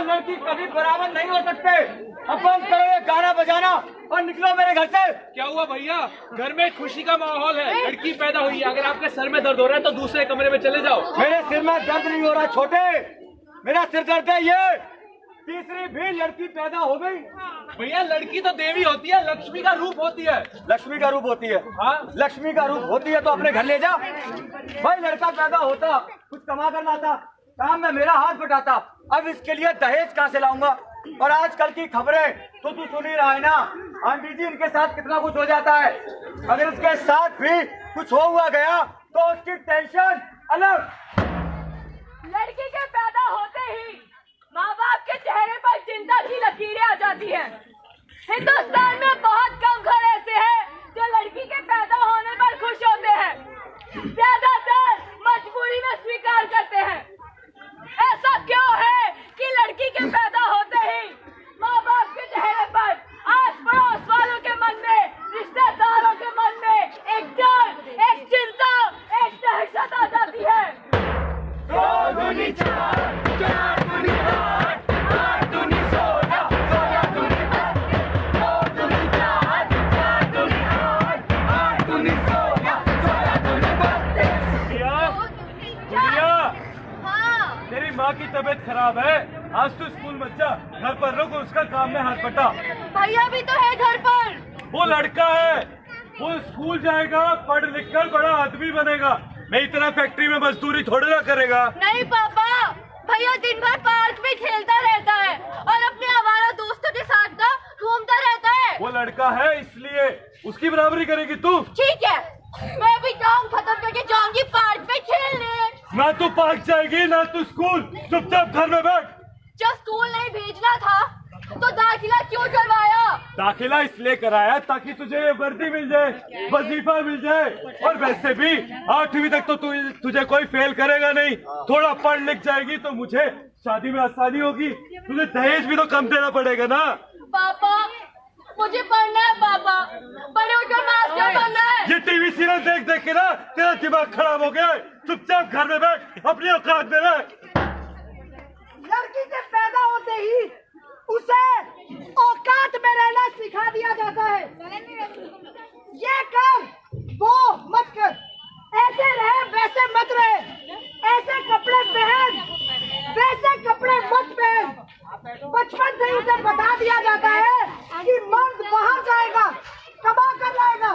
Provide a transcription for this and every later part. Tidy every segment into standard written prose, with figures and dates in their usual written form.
लड़की कभी बराबर नहीं हो सकते। अपन करो ये गाना बजाना और निकलो मेरे घर से। क्या हुआ भैया? घर में खुशी का माहौल है, लड़की पैदा हुई है। अगर आपके सर में दर्द हो रहा है तो दूसरे कमरे में चले जाओ। मेरे सिर में दर्द नहीं हो रहा छोटे, मेरा सिर दर्द है ये। तीसरी भी लड़की पैदा हो गई। भैया लड़की तो देवी होती है, लक्ष्मी का रूप होती है। लक्ष्मी का रूप होती है? हाँ, लक्ष्मी का रूप होती है तो अपने घर ले जा। भाई लड़का पैदा होता, कुछ कमा कर लाता, काम में मेरा हाथ बटाता। अब इसके लिए दहेज कहाँ से लाऊंगा? और आजकल की खबरें तो तू सुन ही रहा है ना, आंटी जी इनके साथ कितना कुछ हो जाता है। अगर इसके साथ भी कुछ हो हुआ गया तो उसकी टेंशन अलग। लड़की के पैदा होते ही माँ बाप के चेहरे पर चिंता की लकीरें आ जाती हैं। हिंदुस्तान में बहुत कम घर ऐसे हैं जो लड़की के पैदा होने पर खुश होते हैं। ज्यादातर मजबूरी में स्वीकार करते हैं। ऐसा क्यों है कि लड़की के पैदा होते ही माँ बाप के चेहरे पर, आस पड़ोस वालों के मन में, रिश्तेदारों के मन में एक डर, एक चिंता, एक दहशत आ जाती है। तेरी माँ की तबीयत खराब है, आज तू स्कूल मत जा, घर पर रुक, उसका काम में हाथ बटा। भैया भी तो है घर पर। वो लड़का है, वो स्कूल जाएगा, पढ़ लिख कर बड़ा आदमी बनेगा। मेरी तरह फैक्ट्री में मजदूरी थोड़ी ना करेगा। नहीं पापा, भैया दिन भर पार्क में खेलता रहता है और अपने आवारा दोस्तों के साथ ना घूमता रहता है। वो लड़का है इसलिए उसकी बराबरी करेगी तू? ठीक है, मैं भी काम खत्म करके जाऊंगी पार्क में खेलने। ना तू पार्क जाएगी ना तू स्कूल, चुपचाप घर में बैठ। जब स्कूल नहीं भेजना था तो दाखिला क्यों करवाया? दाखिला इसलिए कराया ताकि तुझे ये वर्दी मिल जाए, वजीफा मिल जाए। और वैसे भी 8वीं तक तो तुझे कोई फेल करेगा नहीं। थोड़ा पढ़ लिख जाएगी तो मुझे शादी में आसानी होगी। तुझे दहेज भी तो कम देना पड़ेगा ना। पापा मुझे पढ़ना है, पापा बड़े होकर मास्टर बनना है। ये टीवी सीरियल देख देख के ना तेरा दिमाग खराब हो गया है। चुपचाप घर में बैठ, अपनी औकात में रह। लड़की के पैदा होते ही उसे औकात में रहना सिखा दिया जाता है। ये कर, वो मत कर, ऐसे रहे वैसे मत रहे, ऐसे कपड़े पहन वैसे कपड़े मत पहन। बचपन से उसे बता दिया जाता है कि मर्द बाहर जाएगा, कमा कर लाएगा।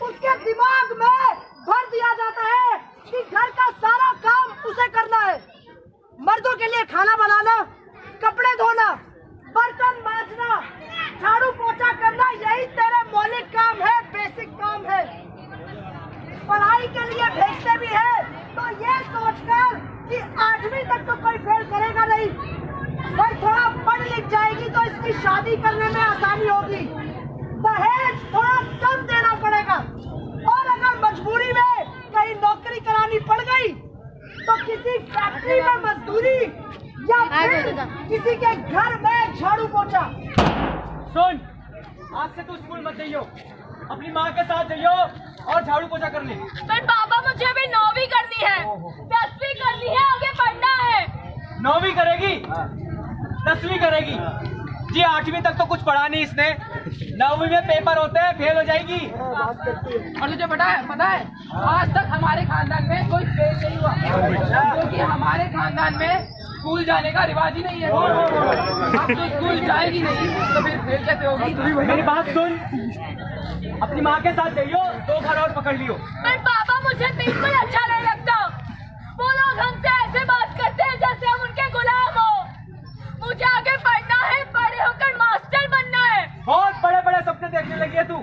उसके दिमाग में भर दिया जाता है कि घर का सारा काम उसे करना है। मर्दों के लिए खाना बनाना, कपड़े धोना, बर्तन मांजना, झाड़ू पोछा करना, यही तेरे मौलिक काम है, बेसिक काम है। पढ़ाई के लिए भेजते भी है तो ये सोचकर कि 8वीं तक तो कोई फेल करेगा नहीं, भाई थोड़ा पढ़ लिख जाएगी तो इसकी शादी करने में आसानी होगी, दहेज थोड़ा कम देना पड़ेगा। और अगर मजबूरी में कहीं नौकरी करानी पड़ गई तो किसी फैक्ट्री में मजदूरी या फिर किसी के घर में झाड़ू पोछा। सुन, आज से तू स्कूल मत जाइयो, अपनी माँ के साथ जाइयो और झाड़ू पोछा करने। पर पापा मुझे भी 9वीं करनी है, 10वीं करनी है, आगे पढ़ना है। 9वीं करेगी, 10वीं करेगी जी? 8वीं तक तो कुछ पढ़ा नहीं इसने, 9वीं में पेपर होते हैं, फेल हो जाएगी। और तुझे पता है आज तक हमारे खानदान में कोई फेल नहीं हुआ, क्योंकि हमारे खानदान में स्कूल जाने का रिवाज ही नहीं है। अब तो स्कूल जाएगी नहीं तो फिर फेल कैसे होगी? मेरी बात सुन, अपनी माँ के साथ जाइयो, 2 घर और पकड़ लियो। पर पापा मुझे बिल्कुल अच्छा नहीं लगता। वो लोग हमसे ऐसे बात करते हैं जैसे हम उनके गुलाम हो। मुझे आगे पढ़ना है, बड़े होकर मास्टर बनना है। बहुत बड़े बड़े सपने देखने लगी है तू।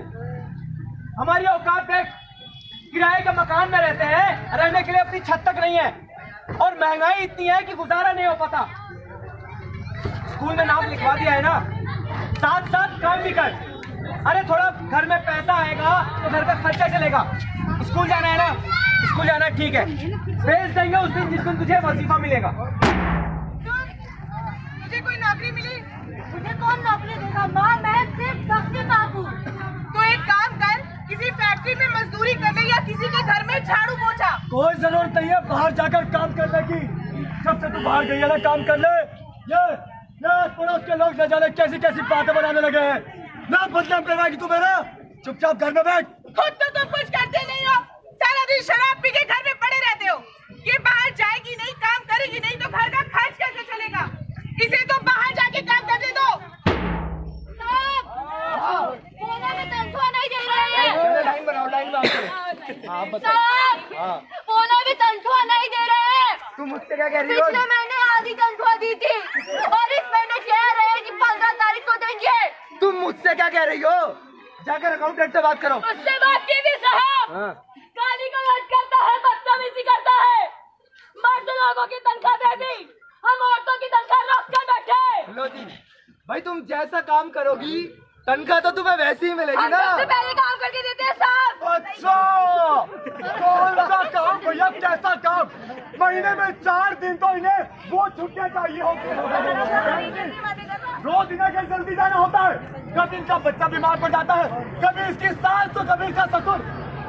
हमारी औकात देख, किराए के मकान में रहते हैं, रहने के लिए अपनी छत तक नहीं है, और महंगाई इतनी है कि गुजारा नहीं हो पाता। स्कूल में नाम लिखवा दिया है ना, साथ साथ काम भी कर। अरे थोड़ा घर में पैसा आएगा तो घर का खर्चा चलेगा। स्कूल जाना है ना, स्कूल जाना है, ठीक है, भेज देंगे उस दिन जिस दिन तुझे वजीफा मिलेगा। मुझे कोई नौकरी मिली? मुझे कौन नौकरी देगा माँ, मैं सिर्फ 10वीं पास हूँ। तो एक काम कर, किसी फैक्ट्री में मजदूरी कर ले या किसी के घर में झाड़ू पोछा। कोई जरूरत नहीं है बाहर जाकर काम करने की, जब से तू बाहर गई है ना काम कर ले। ये पड़ोस के लोग न जाने कैसी कैसी बातें बनाने लगे हैं। ना बदनाम करवाएगी तू मेरा। चुपचाप घर में बैठ। खुद तो तुम कुछ करते नहीं हो, सारा दिन शराब पी के घर में पड़े रहते हो। ये बाहर जाएगी नहीं, काम करेगी नहीं तो घर का खर्च कैसे चलेगा? इसे तो बाहर जाके काम करने दो। मोना में तनख्वाह नहीं दे रहे हैं। लाइन बनाओ, लाइन बनाओ। साहब, मोना भी तनख्वाह नहीं दे रहे हैं। तू मुझसे क्या कह रही हो? पिछले महीने आधी तनख्वाह दी थी और इस महीने कह रहे हैं कि 15 तारीख को देंगे। तुम मुझसे क्या कह रही हो? जाकर अकाउंटेंट से बात करो। उससे बात की थी साहब। काली को लट करता है, बदतमीजी करता है। मर्द लोगों की तनख्वाह दे दी, हम औरतों की तनख्वाह रोक कर बैठे। लो जी, भाई तुम जैसा काम करोगी तनख्वाह तो तुम्हें वैसे ही मिलेगी हम ना। सबसे पहले काम करके देते हैं साहब। अच्छा, कौन सा काम भैया, कैसा काम? महीने में 4 दिन तो इन्हें वो छुट्टियां चाहिए होती है। रोज इन्हें कहीं जल्दी जाना होता है। कभी इनका बच्चा बीमार पड़ जाता है, कभी इसकी सास तो कभी इसका ससुर।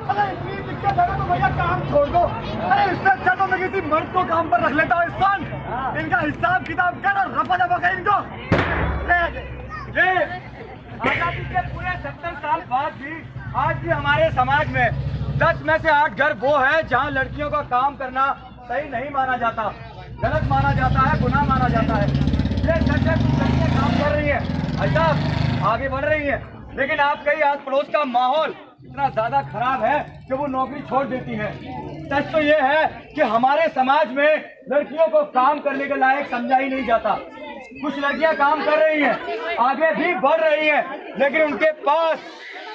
अरे इतनी दिक्कत है ना तो भैया काम छोड़ दो। अरे इससे अच्छा तो मैं किसी मर्द को काम पर रख लेता हूँ। इस सन इनका हिसाब किताब कर और रफा दफा कर इनको। आजादी के पूरे 70 साल बाद भी आज भी हमारे समाज में 10 में से 8 घर वो है जहाँ लड़कियों का काम करना सही नहीं माना जाता, गलत माना जाता है, गुनाह माना जाता है। ये सच है, लड़कियां काम कर रही है, अच्छा आगे बढ़ रही है, लेकिन आपके ही आस पड़ोस का माहौल इतना ज्यादा खराब है कि वो नौकरी छोड़ देती है। सच तो ये है कि हमारे समाज में लड़कियों को काम करने के लायक समझा ही नहीं जाता। कुछ लड़कियां काम कर रही हैं, आगे भी बढ़ रही हैं, लेकिन उनके पास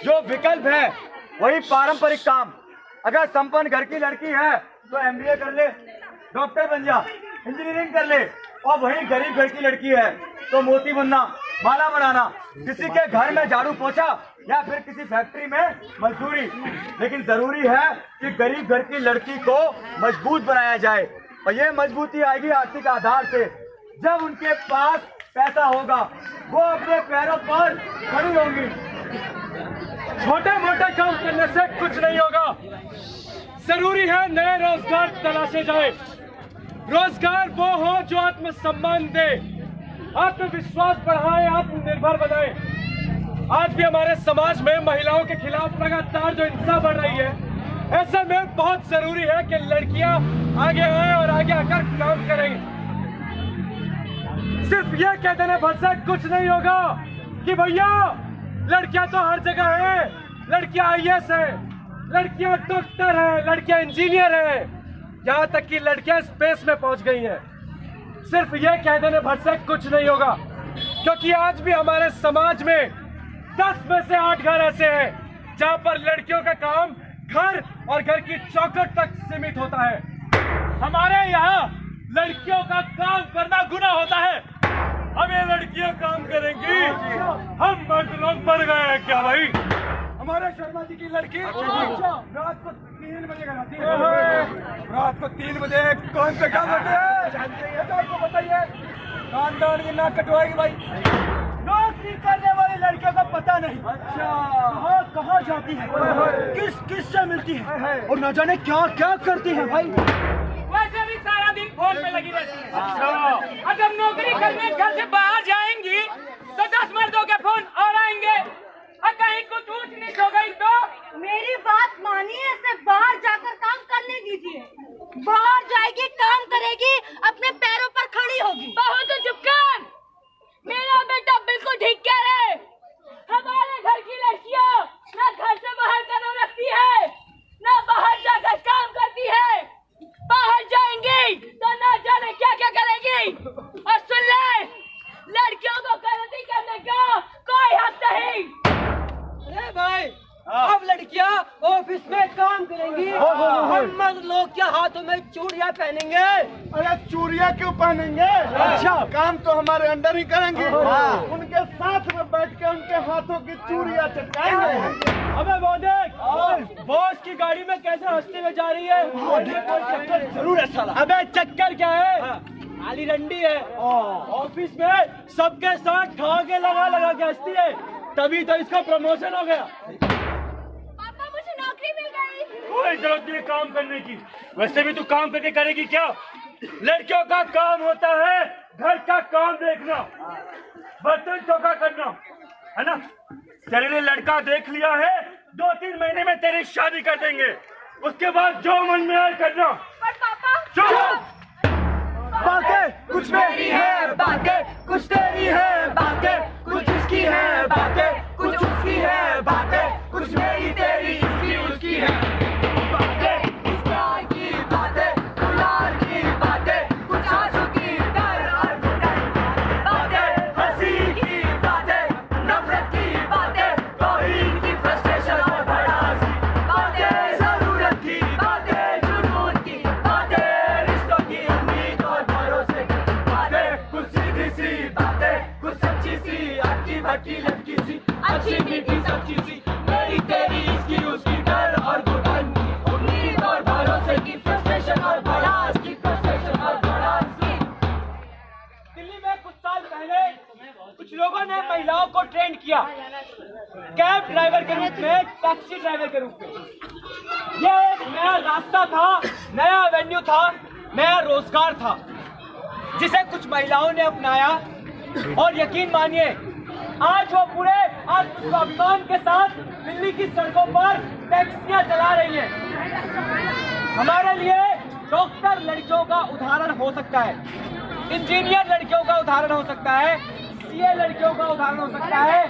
जो विकल्प है वही पारंपरिक काम। अगर संपन्न घर की लड़की है तो MBA कर ले, डॉक्टर बन जा, इंजीनियरिंग कर ले, और वही गरीब घर की लड़की है तो मोती बुनना, माला बनाना, किसी के घर में झाड़ू पोछा या फिर किसी फैक्ट्री में मजदूरी। लेकिन जरूरी है कि गरीब घर की लड़की को मजबूत बनाया जाए, और ये मजबूती आएगी आर्थिक आधार से। जब उनके पास पैसा होगा वो अपने पैरों पर खड़ी होंगी। छोटे मोटे काम करने से कुछ नहीं होगा, जरूरी है नए रोजगार तलाशे जाए। रोजगार वो हो जो आत्मसम्मान दे, आत्मविश्वास बढ़ाए, आत्मनिर्भर बनाए। आज भी हमारे समाज में महिलाओं के खिलाफ लगातार जो हिंसा बढ़ रही है, ऐसे में बहुत जरूरी है कि लड़कियां आगे आए और आगे आकर काम करें। सिर्फ ये कह देने भर से कुछ नहीं होगा कि भैया लड़कियां तो हर जगह है, लड़कियां IAS है, लड़कियां डॉक्टर है, लड़कियां इंजीनियर है, यहाँ तक कि लड़कियां स्पेस में पहुंच गई हैं। सिर्फ ये कह देने भर से कुछ नहीं होगा, क्योंकि आज भी हमारे समाज में 10 में से 8 घर ऐसे हैं जहाँ पर लड़कियों का काम घर और घर की चौखट तक सीमित होता है। हमारे यहाँ लड़कियों का काम करना गुनाह होता है। अब ये लड़कियां काम करेंगी, हम मर्द लोग मर गए हैं क्या भाई? हमारे शर्मा जी की लड़की रात को 3 बजे घर आती है। रात को 3 बजे कौन से काम होते हैं जानते हैं तो आपको बताइए। खानदान की नाक कटवाएगी भाई। नौकरी करने वाली लड़कियों का पता नहीं अच्छा कहाँ जाती है, किस से मिलती है और न जाने क्या क्या करती है भाई। वैसे भी सारा दिन फोन पे लगी रहती है। और जब नौकरी करने घर से बाहर जाएंगी तो 10 मर्दों के फोन और आएंगे, और कहीं कुछ ऊंच नीच हो गई तो मेरी बात मानिए, इसे बाहर जाकर काम करने दीजिए। बाहर जाएगी, काम करेगी, अपने पैरों पर खड़ी होगी। बहुत चुप कर, मेरा बेटा बिल्कुल ठीक कह रहे। हमारे घर की लड़कियां ना घर से बाहर कदम रखती है, ना बाहर जाकर काम करती है। बाहर जाएंगी तो ना जाने क्या क्या करेगी। और सुन ले, लड़कियों को गलती करने का कोई हक नहीं। अरे भाई, अब लड़कियां ऑफिस में काम करेंगी, हम मर्द लोग क्या हाथों में चूड़ियां पहनेंगे। अरे चूड़ियां क्यों पहनेंगे? अच्छा काम तो हमारे अंदर ही करेंगे, उनके साथ में बैठ के उनके हाथों की चूड़ियां चटकाएंगे। अबे वो देख, बॉस की गाड़ी में कैसे हंसते हुए जा रही है। चक्कर जरूर है साला। अबे चक्कर क्या है, खाली रंडी है। ऑफिस में सबके साथ ठोके लगा के हंसती है, तभी तो इसका प्रमोशन हो गया। पापा मुझे नौकरी मिल गई। कोई जरूरत नहीं काम करने की, वैसे भी तू काम करके करेगी क्या? लड़कियों का काम होता है घर का काम देखना, बर्तन चौका करना, है ना? तेरे लड़का देख लिया है, 2-3 महीने में तेरी शादी कर देंगे। उसके बाद जो मन में आए करना। पर पापा चुप! बातें कुछ मेरी है, बातें कुछ तेरी है, बातें कुछ उसकी है, बातें कुछ उसकी है, बातें कुछ मेरी तेरी इसकी उसकी है, बातें कुछ प्यार की बातें, दुलार की बातें, कुछ आंसू की डर और घुटन, बातें हंसी की बातें, नफरत की बातें, तौहीन की फ्रस्ट्रेशन और भड़ास की बातें, जरूरत की बातें, जुनून की बातें, रिश्तों की उम्मीद और भरोसे की बातें, कुछ सीधी सी बातें, कुछ सच्ची सी, अच्छी भट्टी लड़की सी, अच्छी मीठी सच्ची सी, मेरी तेरी इसकी उसकी डर और घुटन की उम्मीद और भरोसे की फ्रस्ट्रेशन और भड़ास की, फ्रस्ट्रेशन और भड़ास की। दिल्ली में कुछ साल पहले कुछ लोगों ने महिलाओं को ट्रेन किया कैब ड्राइवर के रूप में, टैक्सी ड्राइवर के रूप में। ये एक नया रास्ता था, नया एवेन्यू था, नया रोजगार था, जिसे कुछ महिलाओं ने अपनाया और यकीन मानिए आज वो पूरे आत्मसम्मान के साथ दिल्ली की सड़कों पर टैक्सियां चला रही हैं। हमारे लिए डॉक्टर लड़कियों का उदाहरण हो सकता है, इंजीनियर लड़कियों का उदाहरण हो सकता है, सीए लड़कियों का उदाहरण हो सकता है,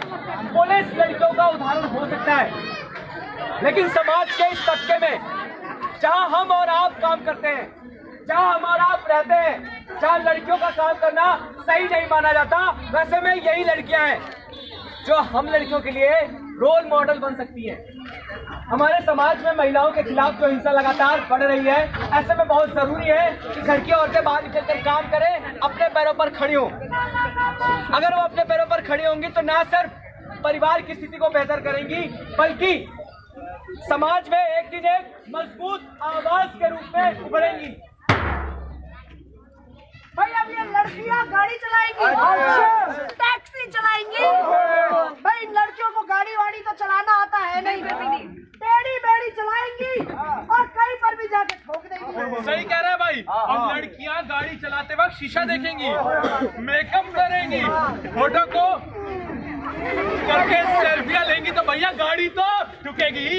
पुलिस लड़कियों का उदाहरण हो सकता है, लेकिन समाज के इस तबके में जहां हम और आप काम करते हैं, जहां हम और आप रहते हैं, जहां लड़कियों का काम करना सही नहीं माना जाता, वैसे में यही लड़कियां हैं जो हम लड़कियों के लिए रोल मॉडल बन सकती हैं। हमारे समाज में महिलाओं के खिलाफ जो हिंसा लगातार बढ़ रही है, ऐसे में बहुत जरूरी है कि घर की औरतें बाहर निकलकर काम करें, अपने पैरों पर खड़ी हों। अगर वो अपने पैरों पर खड़ी होंगी तो न सिर्फ परिवार की स्थिति को बेहतर करेंगी, बल्कि समाज में एक दिन एक मजबूत आवाज के रूप में उभरेंगी। भाई अब ये लड़कियां गाड़ी चलाएंगी, टैक्सी चलाएंगी। भाई लड़कियों को गाड़ी वाड़ी तो चलाना आता है नहीं, टेढ़ी बेड़ी चलाएंगी और कहीं पर भी जाके ठोक देंगी। सही कह रहा है भाई। अब लड़कियां गाड़ी चलाते वक्त शीशा देखेंगी, मेकअप करेंगी, फोटो को करके सेल्फियां लेंगी तो भैया गाड़ी तो ठुकेगी।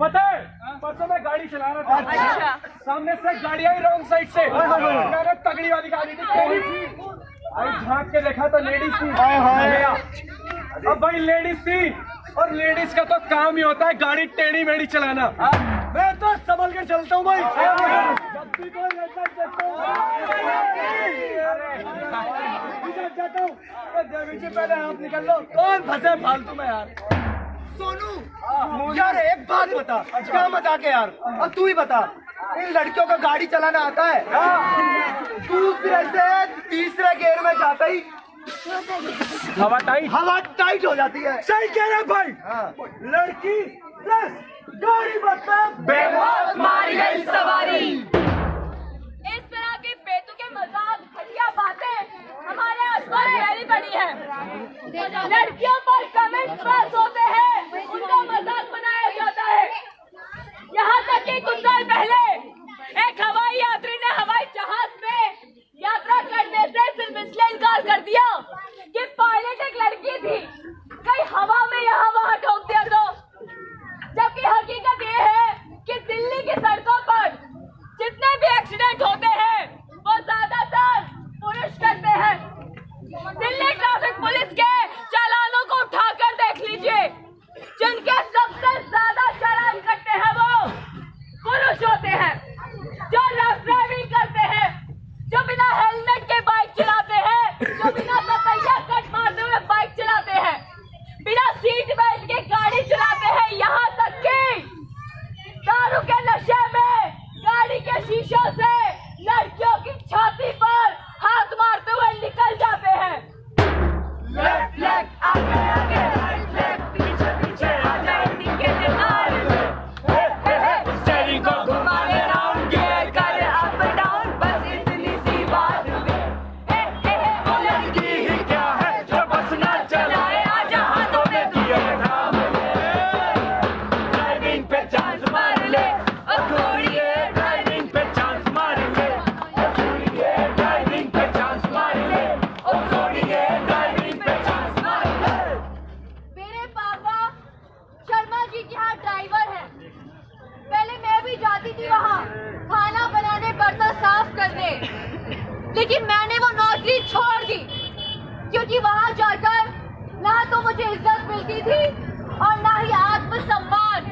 पता है परसों मैं गाड़ी चला रहा था, सामने से गाड़ी आई रॉन्ग साइड से, मैंने तगड़ी वाली गाड़ी थी, टेढ़ी थी, झांक के देखा तो लेडीज थी। अब भाई लेडीज थी और लेडीज का तो काम ही होता है गाड़ी टेढ़ी मेढ़ी चलाना। मैं तो संभल कर चलता हूँ भाई, जब भी कोई लड़का जाता हूँ पहले हाथ निकल लो, कौन फंसे फालतू में यार। सोनू यार एक बात बता, क्या मजाक है यार, अब तू ही बता, इन लड़कियों को गाड़ी चलाना आता है? दूसरे से तीसरे गेयर में जाता ही हवा टाइट हो जाती है। सही कह रहे भाई। लड़की प्लस गाड़ी मतलब बेमौत मारी गई सवारी। इस तरह की बेतुके मजाक, घटिया बातें हमारे आसपास फैली पड़ी है। लड़कियों पर कमेंट्स पास होते हैं, उनका मजाक बनाया जाता है। यहाँ तक कि कुछ साल पहले एक हवाई यात्री ने हवाई जहाज में यात्रा करने से सिर्फ इसलिए इनकार कर दिया कि पायलट एक लड़की थी, कहीं हवा में यहाँ वहाँ ठोक दिया तो। जबकि हकीकत ये है कि दिल्ली की सड़कों पर जितने भी एक्सीडेंट होते हैं वो ज्यादातर पुरुष करते हैं। दिल्ली ट्रैफिक पुलिस के चालानों को उठाकर देख लीजिए, जिनके सबसे ज्यादा चालान करते हैं वो पुरुष होते हैं, जो रफ ड्राइविंग करते हैं, जो बिना हेलमेट के बाइक चलाते हैं, जो बिना सतैया कट मारते हुए बाइक चलाते हैं, बिना सीट बेल्ट के गाड़ी चलाते हैं, यहाँ तक कि दारू के नशे में गाड़ी के शीशों से लड़कियों की छाती पर हाथ मारते हुए निकल जाते हैं। लेफ्ट लेग आगे आगे, राइट लेग पीछे पीछे, आगे इंडिकेटर मार, स्टीयरिंग को घुमाने राउंड गियर कर अप डाउन, बस इतनी सी बात में वो लड़की ही क्या है जो बस ना चलाए, आज हाथों में दिए थाम ले, ड्राइविंग पे चांस मार ले, ड्राइविंग पे चांस मार ले, ड्राइविंग पे चांस लेकिन मैंने वो नौकरी छोड़ दी, क्योंकि वहां जाकर ना तो मुझे इज्जत मिलती थी और ना ही आत्मसम्मान।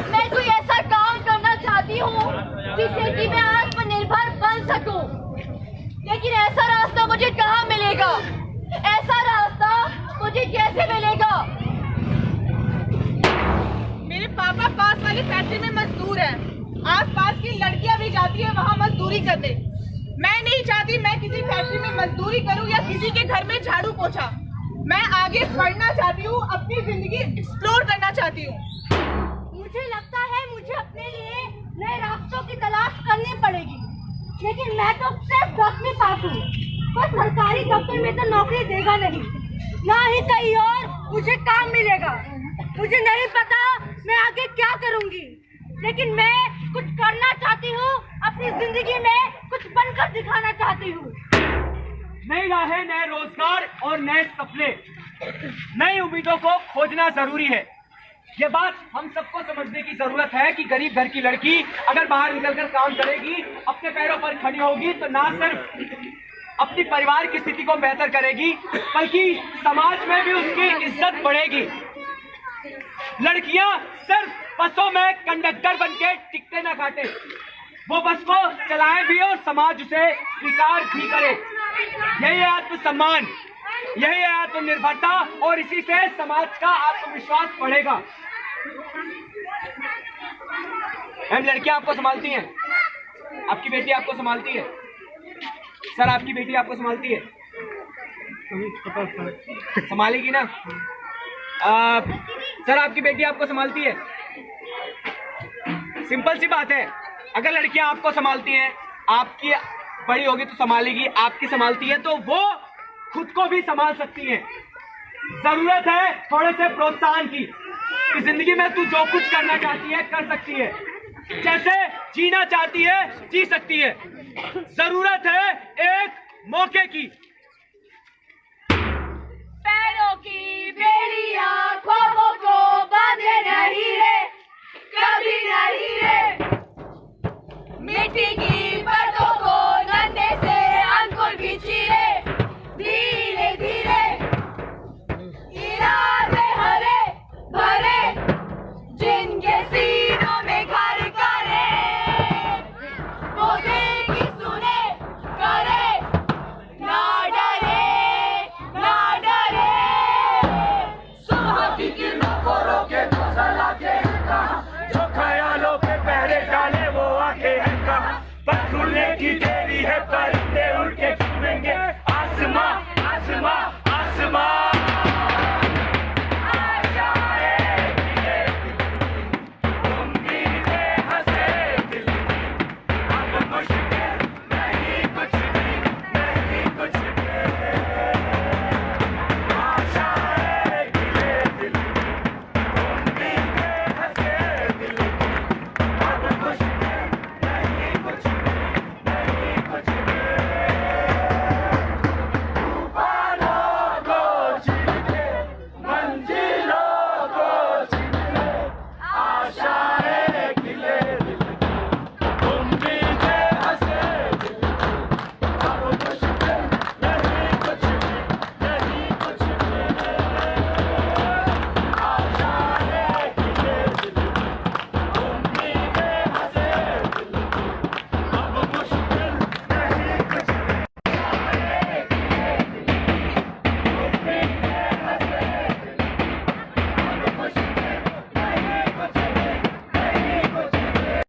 मैं कोई ऐसा काम करना चाहती हूँ जिससे कि मैं आत्मनिर्भर बन सकूं, लेकिन ऐसा रास्ता मुझे कहाँ मिलेगा? ऐसा रास्ता मुझे कैसे मिलेगा? मेरे पापा पास वाली फैक्ट्री में मजदूर है, आसपास की लड़कियां भी जाती है वहाँ मजदूरी करने। मैं नहीं चाहती मैं किसी फैक्ट्री में मजदूरी करूँ या किसी के घर में झाड़ू पोछा। मैं आगे पढ़ना चाहती हूँ, अपनी जिंदगी एक्सप्लोर करना चाहती हूँ। मुझे लगता है मुझे अपने लिए नए रास्तों की तलाश करनी पड़ेगी, लेकिन मैं तो सिर्फ 10वीं पास हूँ। कोई सरकारी दफ्तर में तो नौकरी देगा नहीं, ना ही कहीं और मुझे काम मिलेगा। मुझे नहीं पता मैं आगे क्या करूँगी, लेकिन मैं कुछ करना चाहती हूँ, अपनी जिंदगी में कुछ बनकर दिखाना चाहती हूँ। नई राहें, नए रोजगार और नए सपने, नई उम्मीदों को खोजना जरूरी है। ये बात हम सबको समझने की जरूरत है कि गरीब घर की लड़की अगर बाहर निकलकर काम करेगी, अपने पैरों पर खड़ी होगी, तो ना सिर्फ अपनी परिवार की स्थिति को बेहतर करेगी, बल्कि समाज में भी उसकी इज्जत बढ़ेगी। लड़कियां सिर्फ बसों में कंडक्टर बनके टिकटें ना काटे, वो बस को चलाएं भी और समाज उसे स्वीकार भी करे। यही है आत्मसम्मान, यही है आत्मनिर्भरता, और इसी से समाज का आत्मविश्वास बढ़ेगा। मैम, लड़कियां आपको संभालती हैं, आपकी बेटी आपको संभालती है। सर, आपकी बेटी आपको संभालती है, संभालेगी ना? सर, आपकी बेटी आपको संभालती है। सिंपल सी बात है, अगर लड़कियां आपको संभालती हैं, आपकी बड़ी होगी तो संभालेगी, आपकी संभालती है तो वो खुद को भी संभाल सकती है। जरूरत है थोड़े से प्रोत्साहन की कि जिंदगी में तू जो कुछ करना चाहती है कर सकती है, जैसे जीना चाहती है जी सकती है। जरूरत है एक मौके की। पैरों की बेड़ियां ख्वाबों को बांधे नहीं रे, कभी नहीं रे। मिट्टी की परतों को नन्हे से अंकुर बिछी रे, धीरे धीरे। इरादे हरे भरे जिनके सीनों में घर करे, वो दिल की सुने करे, ना डरे ना डरे। सुबह की किरणों को रोके तो सलाखे कहाँ, जो ख्यालों पे पहरे डाले वो आंखें हैं कहाँ, पर खुलने की देरी है, परिंदे उड़ के